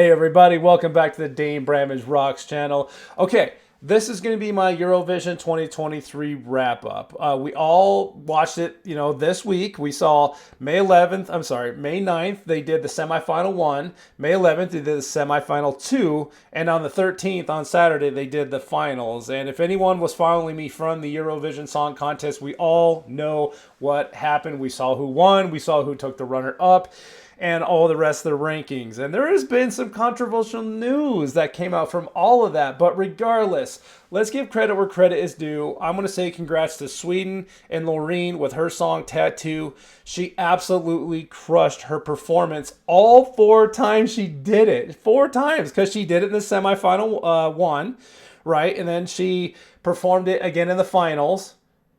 Hey everybody, welcome back to the Dane Bramage Rocks channel. Okay, this is going to be my Eurovision 2023 wrap-up. We all watched it, this week. We saw May 9th, they did the semifinal 1. May 11th, they did the semifinal 2. And on the 13th, on Saturday, they did the finals. And if anyone was following me from the Eurovision Song Contest, we all know what happened. We saw who won, we saw who took the runner-up, and all the rest of the rankings. And there has been some controversial news that came out from all of that. But regardless, let's give credit where credit is due. I'm going to say congrats to Sweden and Loreen with her song Tattoo. She absolutely crushed her performance all 4 times she did it. 4 times, because she did it in the semifinal 1, right? And then she performed it again in the finals.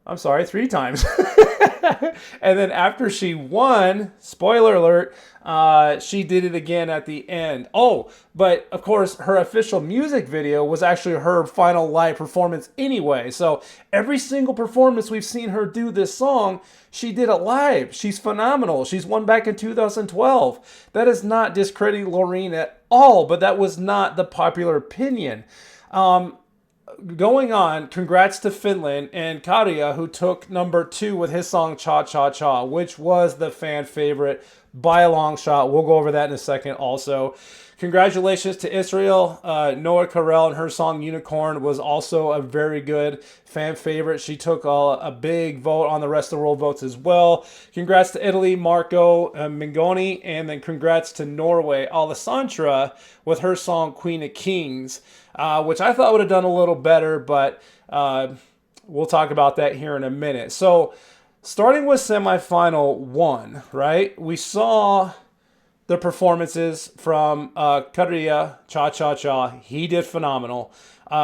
I'm sorry, 3 times. And then after she won, spoiler alert, she did it again at the end. Oh, but of course, her official music video was actually her final live performance anyway. So every single performance we've seen her do this song, she did it live. She's phenomenal. She's won back in 2012. That is not discrediting Loreen at all, but that was not the popular opinion. Going on, congrats to Finland and Käärijä, who took number 2 with his song Cha Cha Cha, which was the fan favorite by a long shot. We'll go over that in a second also. Congratulations to Israel. Noah Kirel and her song Unicorn was also a very good fan favorite. She took a big vote on the rest of the world votes as well. Congrats to Italy, Marco Mingoni, and then congrats to Norway, Alessandra, with her song Queen of Kings, which I thought would have done a little better, but we'll talk about that here in a minute. So starting with semifinal 1, right? We saw the performances from Käärijä, Cha Cha Cha. He did phenomenal.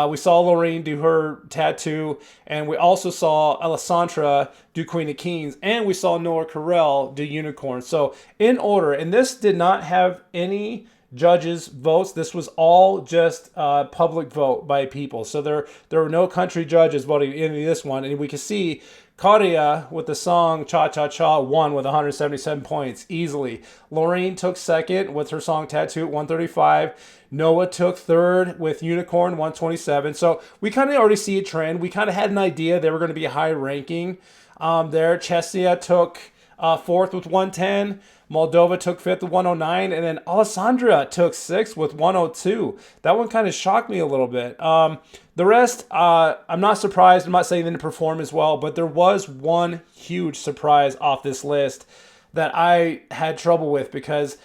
We saw Loreen do her Tattoo, and we also saw Alessandra do Queen of Kings, and we saw Noah Kirel do Unicorn. So in order, and this did not have any judges' votes. This was all just public vote by people. So there were no country judges voting in this one, and we can see Käärijä with the song Cha Cha Cha won with 177 points easily. Loreen took second with her song Tattoo at 135. Noah took third with Unicorn, 127. So we kind of already see a trend. We kind of had an idea they were going to be high ranking there. Czechia took fourth with 110. Moldova took 5th with 109, and then Alessandra took 6th with 102. That one kind of shocked me a little bit. The rest, I'm not surprised. I'm not saying they didn't perform as well, but there was one huge surprise off this list that I had trouble with because,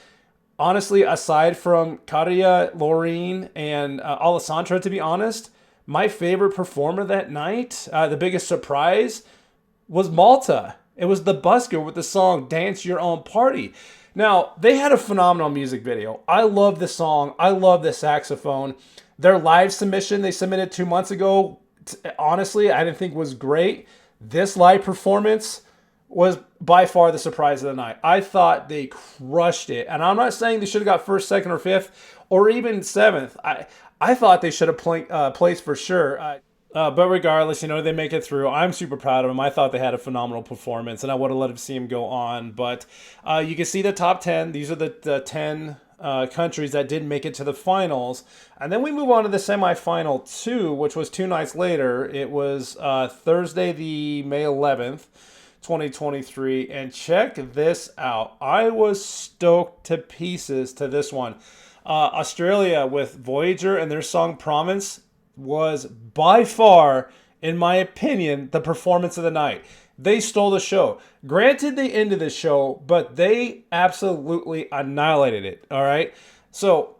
honestly, aside from Käärijä, Loreen, and Alessandra, to be honest, my favorite performer that night, the biggest surprise, was Malta. It was the busker with the song Dance Your Own Party. Now, they had a phenomenal music video. I love the song. I love the saxophone. Their live submission they submitted 2 months ago, honestly, I didn't think was great. This live performance was by far the surprise of the night. I thought they crushed it. And I'm not saying they should have got 1st, 2nd, or 5th, or even 7th. I thought they should have placed for sure. But regardless, they make it through. I'm super proud of them. I thought they had a phenomenal performance, and I would have let them see them go on. But you can see the top 10. These are the 10 countries that did make it to the finals. And then we move on to the semifinal 2, which was 2 nights later. It was Thursday, the May 11th, 2023. And check this out. I was stoked to pieces to this one. Australia with Voyager and their song Promise was by far, in my opinion, the performance of the night. They stole the show. Granted, they ended the show, but they absolutely annihilated it, all right? So,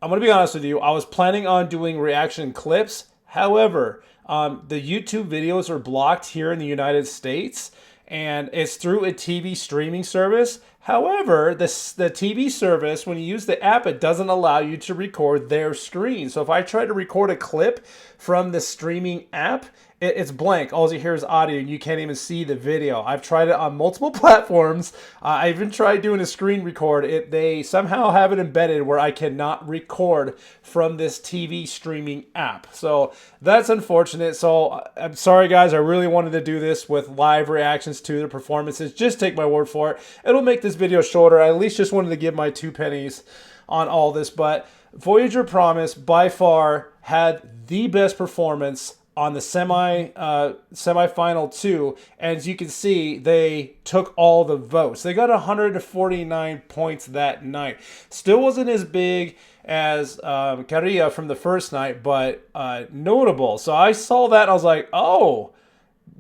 I'm going to be honest with you. I was planning on doing reaction clips. However, the YouTube videos are blocked here in the United States, and it's through a TV streaming service. However, the TV service, when you use the app, it doesn't allow you to record their screen. So if I try to record a clip from the streaming app, it's blank. All you hear is audio, and you can't even see the video. I've tried it on multiple platforms. I even tried doing a screen record. They somehow have it embedded where I cannot record from this TV streaming app. So that's unfortunate. So I'm sorry, guys. I really wanted to do this with live reactions to the performances. Just take my word for it. It'll make this video shorter. I at least just wanted to give my 2 pennies on all this. But Voyager Promise by far had the best performance on the semifinal two, and as you can see, they took all the votes. They got 149 points that night. Still wasn't as big as Käärijä from the first night, but notable. So I saw that and I was like, oh,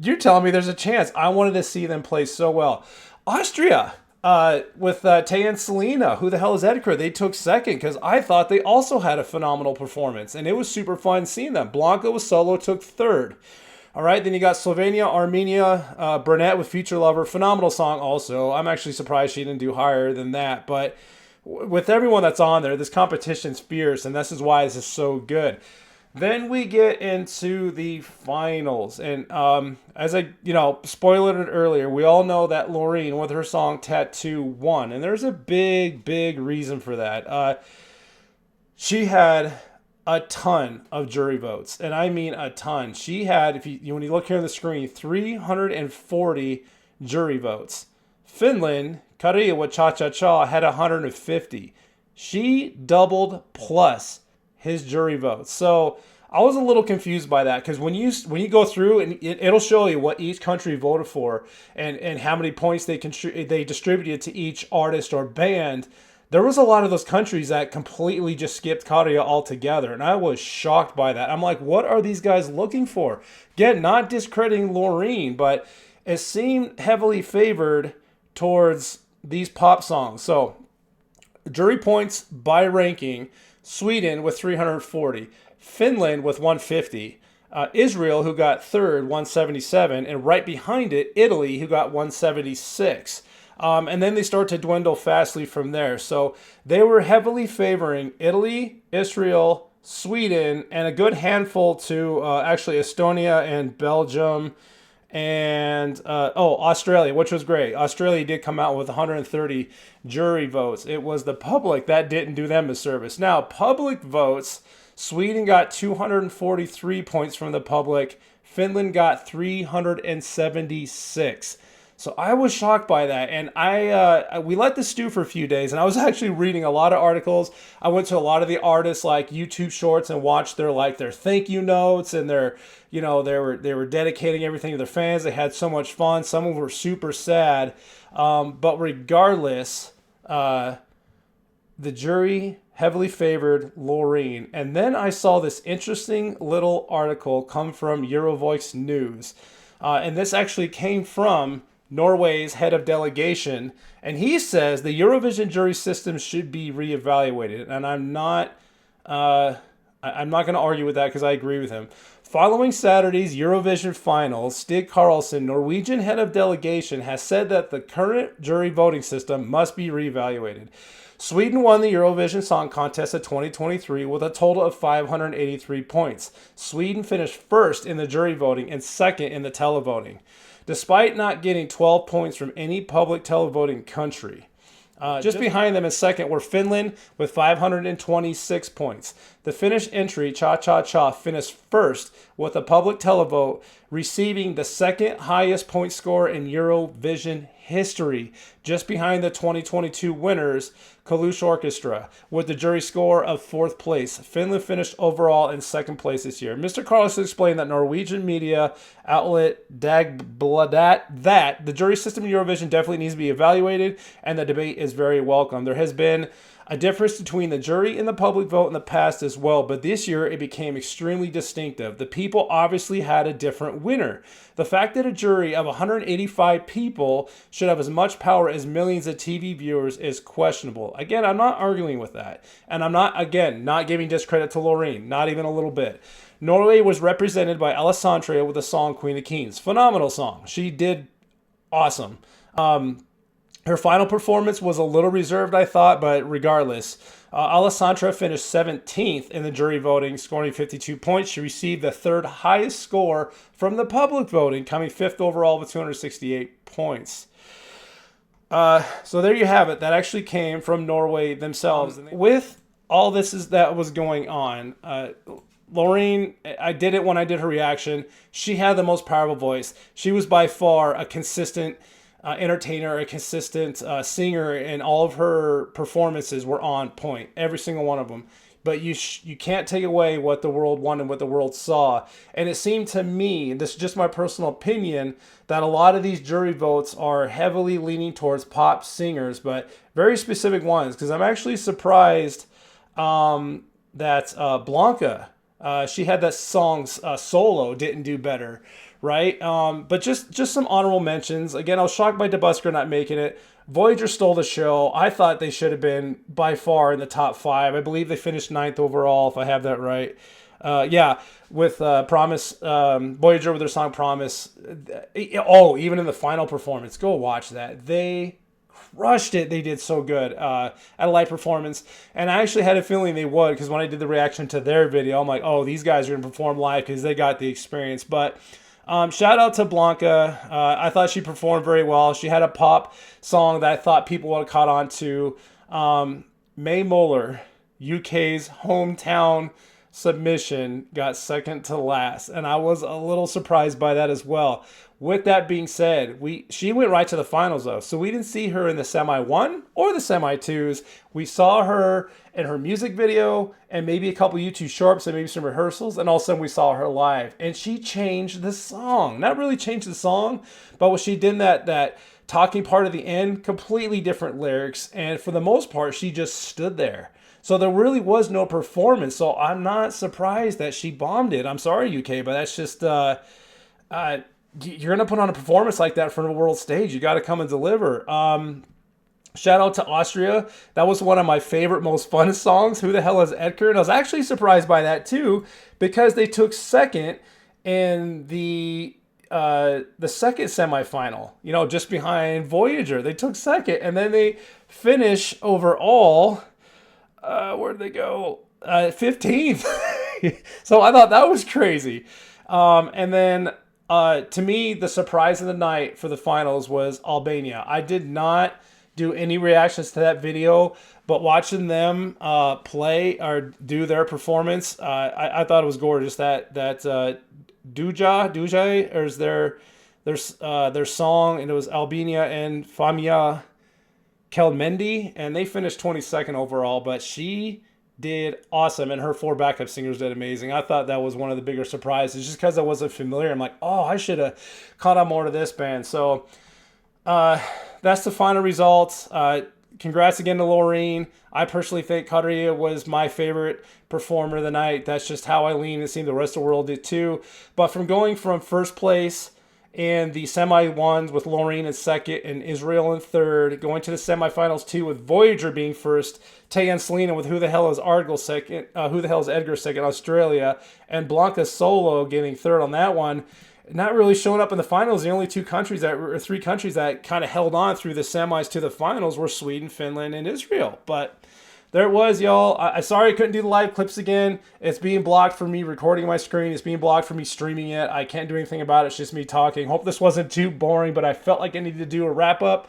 you're telling me there's a chance. I wanted to see them play so well. Austria, with Tay and Selena, who the hell is Edgar? They took second because I thought they also had a phenomenal performance, and it was super fun seeing them. Blanca with Solo took third. All right, then you got Slovenia, Armenia, Burnett with Future Lover. Phenomenal song also. I'm actually surprised she didn't do higher than that, but with everyone that's on there, this competition's fierce, and this is why this is so good. Then we get into the finals, and as I, spoiled it earlier, we all know that Loreen with her song Tattoo won, and there's a big, big reason for that. She had a ton of jury votes, and I mean a ton. She had, when you look here on the screen, 340 jury votes. Finland, Käärijä with Cha Cha Cha had 150. She doubled plus his jury votes. So I was a little confused by that, because when you go through and it'll show you what each country voted for and how many points they distributed to each artist or band. There was a lot of those countries that completely just skipped Käärijä altogether, and I was shocked by that. I'm like, what are these guys looking for? Again, not discrediting Loreen, but it seemed heavily favored towards these pop songs. So jury points by ranking: Sweden with 340, Finland with 150, Israel, who got third, 177, and right behind it, Italy, who got 176. And then they start to dwindle fastly from there. So they were heavily favoring Italy, Israel, Sweden, and a good handful to actually Estonia and Belgium and Australia, which was great. Australia did come out with 130 jury votes. It was the public that didn't do them a service. Now, public votes, Sweden got 243 points from the public. Finland got 376. So I was shocked by that, and we let this stew for a few days, and I was actually reading a lot of articles. I went to a lot of the artists' YouTube shorts and watched their thank you notes, and they were dedicating everything to their fans. They had so much fun. Some of them were super sad, but regardless, the jury heavily favored Loreen. And then I saw this interesting little article come from Eurovoice News, and this actually came from Norway's head of delegation, and he says the Eurovision jury system should be reevaluated. And I'm not going to argue with that, because I agree with him. Following Saturday's Eurovision finals, Stig Karlsson, Norwegian head of delegation, has said that the current jury voting system must be reevaluated. Sweden won the Eurovision Song Contest of 2023 with a total of 583 points. Sweden finished first in the jury voting and second in the televoting, despite not getting 12 points from any public televoting country. Just behind them in second were Finland with 526 points. The Finnish entry, Cha Cha Cha, finished first with a public televote, receiving the second highest point score in Eurovision history, just behind the 2022 winners, Kalush Orchestra, with the jury score of fourth place. Finland finished overall in second place this year. Mr. Carlson explained that Norwegian media outlet Dagbladet that the jury system in Eurovision definitely needs to be evaluated, and the debate is very welcome. There has been a difference between the jury and the public vote in the past as well, but this year it became extremely distinctive. The people obviously had a different winner. The fact that a jury of 185 people should have as much power as millions of TV viewers is questionable. Again, I'm not arguing with that. And I'm not giving discredit to Loreen, not even a little bit. Norway was represented by Alessandra with the song Queen of Kings. Phenomenal song. She did awesome. Her final performance was a little reserved, I thought, but regardless, Alessandra finished 17th in the jury voting, scoring 52 points. She received the third highest score from the public voting, coming fifth overall with 268 points. So there you have it. That actually came from Norway themselves. With all this that was going on, Loreen, I did it when I did her reaction. She had the most powerful voice. She was by far a consistent entertainer, a consistent singer, and all of her performances were on point. Every single one of them. but you can't take away what the world wanted, what the world saw. And it seemed to me, and this is just my personal opinion, that a lot of these jury votes are heavily leaning towards pop singers, but very specific ones. Because I'm actually surprised that Blanca, she had that song Solo, didn't do better, right? But just some honorable mentions. Again, I was shocked by DeBusker not making it. Voyager stole the show. I thought they should have been by far in the top 5. I believe they finished 9th overall, if I have that right. With Promise, Voyager with their song Promise. Oh, even in the final performance. Go watch that. They crushed it. They did so good at a live performance. And I actually had a feeling they would, because when I did the reaction to their video, I'm like, oh, these guys are going to perform live because they got the experience. But shout out to Blanca. I thought she performed very well. She had a pop song that I thought people would have caught on to. May Moeller, UK's hometown submission, got second to last, and I was a little surprised by that as well. With that being said, she went right to the finals though, so we didn't see her in the semi 1 or the semi 2s. We saw her in her music video and maybe a couple YouTube shorts and maybe some rehearsals, and all of a sudden we saw her live, and she changed the song. Not really changed the song, but what she did in that talking part of the end, completely different lyrics, and for the most part she just stood there. So there really was no performance. So I'm not surprised that she bombed it. I'm sorry, UK, but that's just you're gonna put on a performance like that for the world stage. You got to come and deliver. Shout out to Austria. That was one of my favorite, most fun songs. Who the hell is Edgar? And I was actually surprised by that too, because they took second in the second semifinal. You know, just behind Voyager. They took second, and then they finish overall. Where'd they go? 15th. So I thought that was crazy. And then to me, the surprise of the night for the finals was Albania. I did not do any reactions to that video, but watching them play or do their performance, I thought it was gorgeous. That Duja, or is their song, and it was Albania and Famia Kelmendi, and they finished 22nd overall, but she did awesome, and her 4 backup singers did amazing. I thought that was one of the bigger surprises, just because I wasn't familiar. I'm like, oh, I should have caught on more to this band. So that's the final results. Congrats again to Loreen. I personally think Käärijä was my favorite performer of the night. That's just how I lean. It seemed the rest of the world did too. But from going from first place in the semi-1s with Loreen in second and Israel in third, going to the semifinals 2 with Voyager being first, Tay and Selena with Who the Hell is Argyle second, Who the Hell is Edgar second, Australia, and Blanca Solo getting third on that one. Not really showing up in the finals. The only 3 countries that kind of held on through the semis to the finals were Sweden, Finland, and Israel. But there it was, y'all. I'm sorry I couldn't do the live clips again. It's being blocked for me recording my screen. It's being blocked for me streaming it. I can't do anything about it. It's just me talking. Hope this wasn't too boring, but I felt like I needed to do a wrap-up.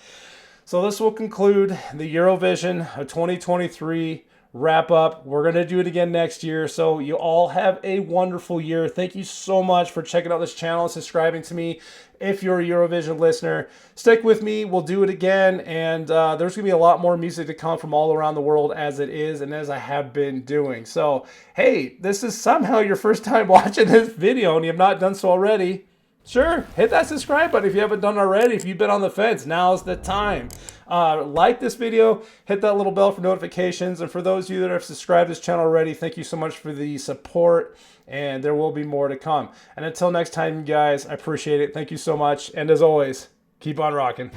So this will conclude the Eurovision of 2023 wrap-up. We're going to do it again next year. So you all have a wonderful year. Thank you so much for checking out this channel and subscribing to me. If you're a Eurovision listener, stick with me. We'll do it again. And there's going to be a lot more music to come from all around the world, as it is and as I have been doing. So, hey, this is somehow your first time watching this video and you have not done so already. Sure, hit that subscribe button if you haven't done already. If you've been on the fence, now's the time. Like this video, hit that little bell for notifications. And for those of you that have subscribed to this channel already, thank you so much for the support. And there will be more to come. And until next time, guys, I appreciate it. Thank you so much. And as always, keep on rocking.